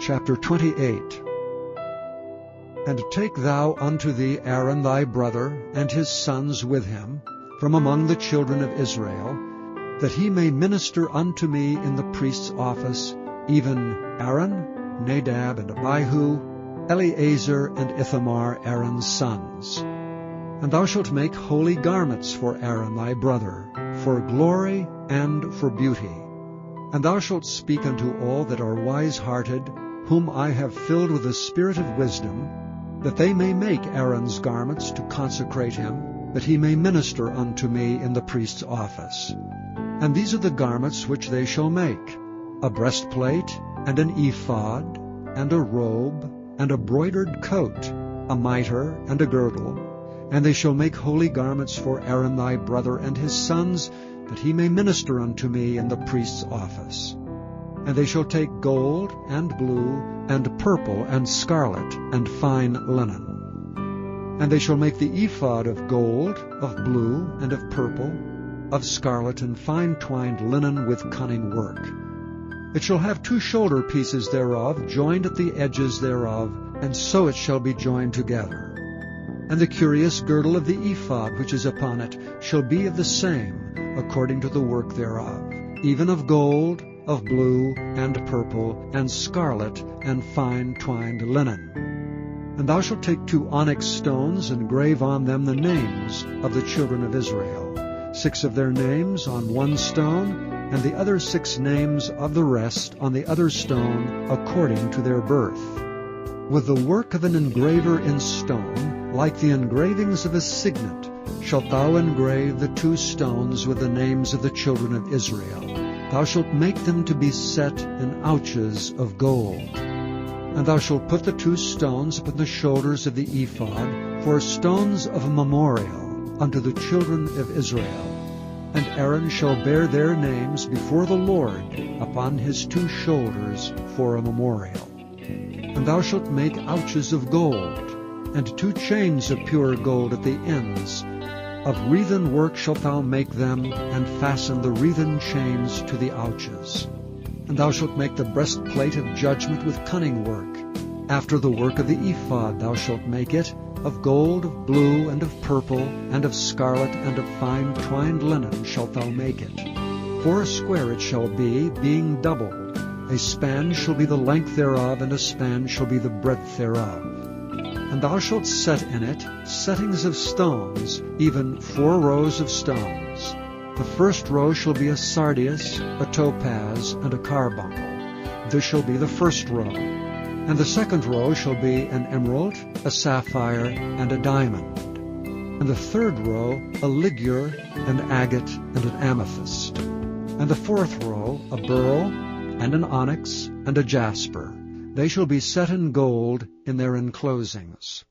Chapter 28. And take thou unto thee Aaron thy brother, and his sons with him, from among the children of Israel, that he may minister unto me in the priest's office, even Aaron, Nadab, and Abihu, Eleazar, and Ithamar, Aaron's sons. And thou shalt make holy garments for Aaron thy brother, for glory and for beauty. And thou shalt speak unto all that are wise-hearted, whom I have filled with the spirit of wisdom, that they may make Aaron's garments to consecrate him, that he may minister unto me in the priest's office. And these are the garments which they shall make: a breastplate, and an ephod, and a robe, and a broidered coat, a mitre, and a girdle. And they shall make holy garments for Aaron thy brother and his sons, that he may minister unto me in the priest's office. And they shall take gold, and blue, and purple, and scarlet, and fine linen. And they shall make the ephod of gold, of blue, and of purple, of scarlet, and fine twined linen with cunning work. It shall have 2 shoulder pieces thereof, joined at the edges thereof, and so it shall be joined together. And the curious girdle of the ephod which is upon it shall be of the same, according to the work thereof, even of gold, of blue, and purple, and scarlet, and fine twined linen. And thou shalt take 2 onyx stones, and grave on them the names of the children of Israel, 6 of their names on one stone, and the other 6 names of the rest on the other stone, according to their birth. With the work of an engraver in stone, like the engravings of a signet, shalt thou engrave the 2 stones with the names of the children of Israel. Thou shalt make them to be set in ouches of gold. And thou shalt put the 2 stones upon the shoulders of the ephod for stones of a memorial unto the children of Israel. And Aaron shall bear their names before the Lord upon his 2 shoulders for a memorial. And thou shalt make ouches of gold, and 2 chains of pure gold at the ends. Of wreathen work shalt thou make them, and fasten the wreathen chains to the ouches. And thou shalt make the breastplate of judgment with cunning work. After the work of the ephod thou shalt make it, of gold, of blue, and of purple, and of scarlet, and of fine twined linen shalt thou make it. 4 square it shall be, being doubled. A span shall be the length thereof, and a span shall be the breadth thereof. And thou shalt set in it settings of stones, even 4 rows of stones. The first row shall be a sardius, a topaz, and a carbuncle. This shall be the first row. And the second row shall be an emerald, a sapphire, and a diamond. And the third row a ligure, an agate, and an amethyst. And the fourth row a beryl, and an onyx, and a jasper. They shall be set in gold in their enclosings.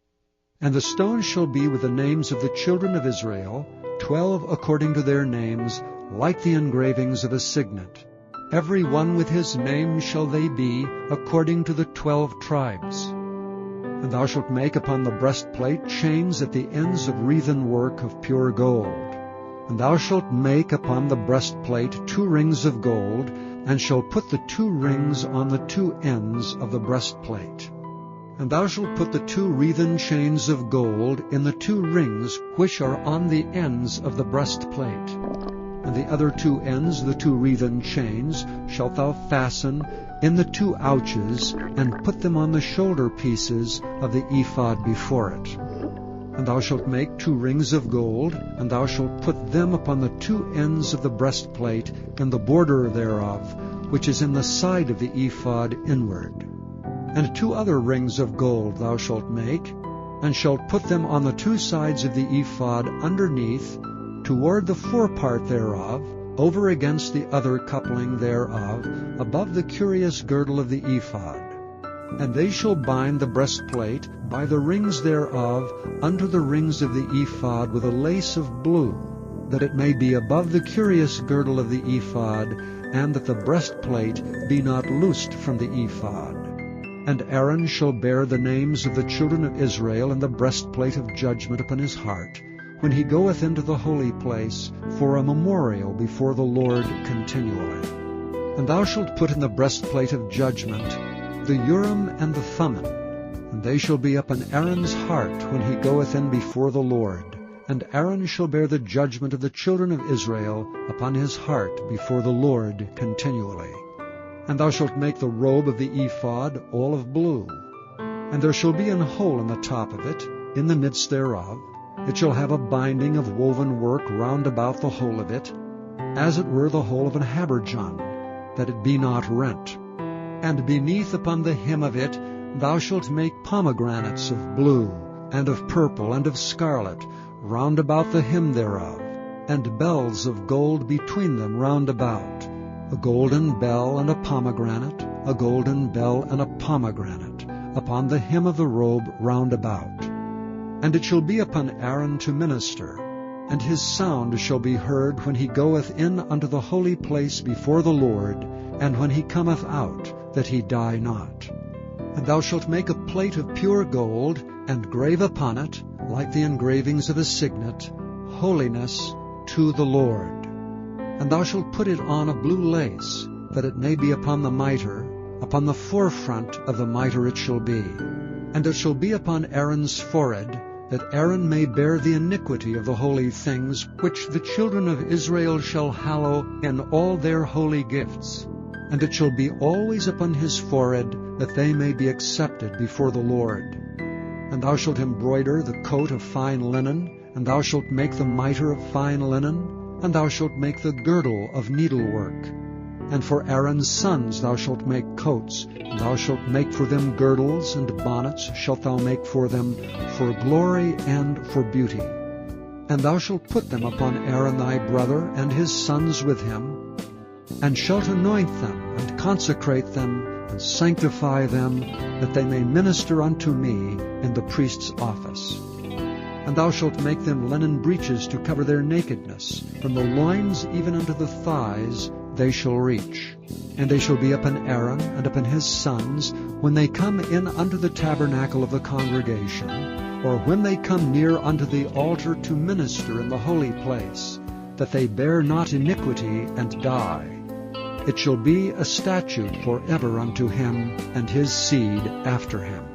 And the stones shall be with the names of the children of Israel, 12 according to their names, like the engravings of a signet. Every one with his name shall they be, according to the 12 tribes. And thou shalt make upon the breastplate chains at the ends of wreathen work of pure gold. And thou shalt make upon the breastplate 2 rings of gold, and shalt put the 2 rings on the 2 ends of the breastplate. And thou shalt put the 2 wreathen chains of gold in the 2 rings which are on the ends of the breastplate. And the other 2 ends, the 2 wreathen chains, shalt thou fasten in the 2 ouches, and put them on the shoulder pieces of the ephod before it. And thou shalt make 2 rings of gold, and thou shalt put them upon the 2 ends of the breastplate, and the border thereof, which is in the side of the ephod inward. And 2 other rings of gold thou shalt make, and shalt put them on the 2 sides of the ephod underneath, toward the forepart thereof, over against the other coupling thereof, above the curious girdle of the ephod. And they shall bind the breastplate by the rings thereof unto the rings of the ephod with a lace of blue, that it may be above the curious girdle of the ephod, and that the breastplate be not loosed from the ephod. And Aaron shall bear the names of the children of Israel in the breastplate of judgment upon his heart, when he goeth into the holy place, for a memorial before the Lord continually. And thou shalt put in the breastplate of judgment the Urim and the Thummim, and they shall be upon Aaron's heart when he goeth in before the Lord. And Aaron shall bear the judgment of the children of Israel upon his heart before the Lord continually. And thou shalt make the robe of the ephod all of blue. And there shall be an hole in the top of it, in the midst thereof. It shall have a binding of woven work round about the hole of it, as it were the hole of an habergeon, that it be not rent. And beneath upon the hem of it thou shalt make pomegranates of blue, and of purple, and of scarlet, round about the hem thereof, and bells of gold between them round about, a golden bell and a pomegranate, a golden bell and a pomegranate, upon the hem of the robe round about. And it shall be upon Aaron to minister, and his sound shall be heard when he goeth in unto the holy place before the Lord, and when he cometh out, that he die not. And thou shalt make a plate of pure gold, and grave upon it, like the engravings of a signet, Holiness to the Lord. And thou shalt put it on a blue lace, that it may be upon the mitre, upon the forefront of the mitre it shall be. And it shall be upon Aaron's forehead, that Aaron may bear the iniquity of the holy things, which the children of Israel shall hallow in all their holy gifts. And it shall be always upon his forehead, that they may be accepted before the Lord. And thou shalt embroider the coat of fine linen, and thou shalt make the mitre of fine linen, and thou shalt make the girdle of needlework. And for Aaron's sons thou shalt make coats, and thou shalt make for them girdles, and bonnets shalt thou make for them, for glory and for beauty. And thou shalt put them upon Aaron thy brother, and his sons with him, and shalt anoint them, and consecrate them, and sanctify them, that they may minister unto me in the priest's office. And thou shalt make them linen breeches to cover their nakedness, from the loins even unto the thighs they shall reach. And they shall be upon Aaron and upon his sons, when they come in unto the tabernacle of the congregation, or when they come near unto the altar to minister in the holy place, that they bear not iniquity and die. It shall be a statute forever unto him and his seed after him.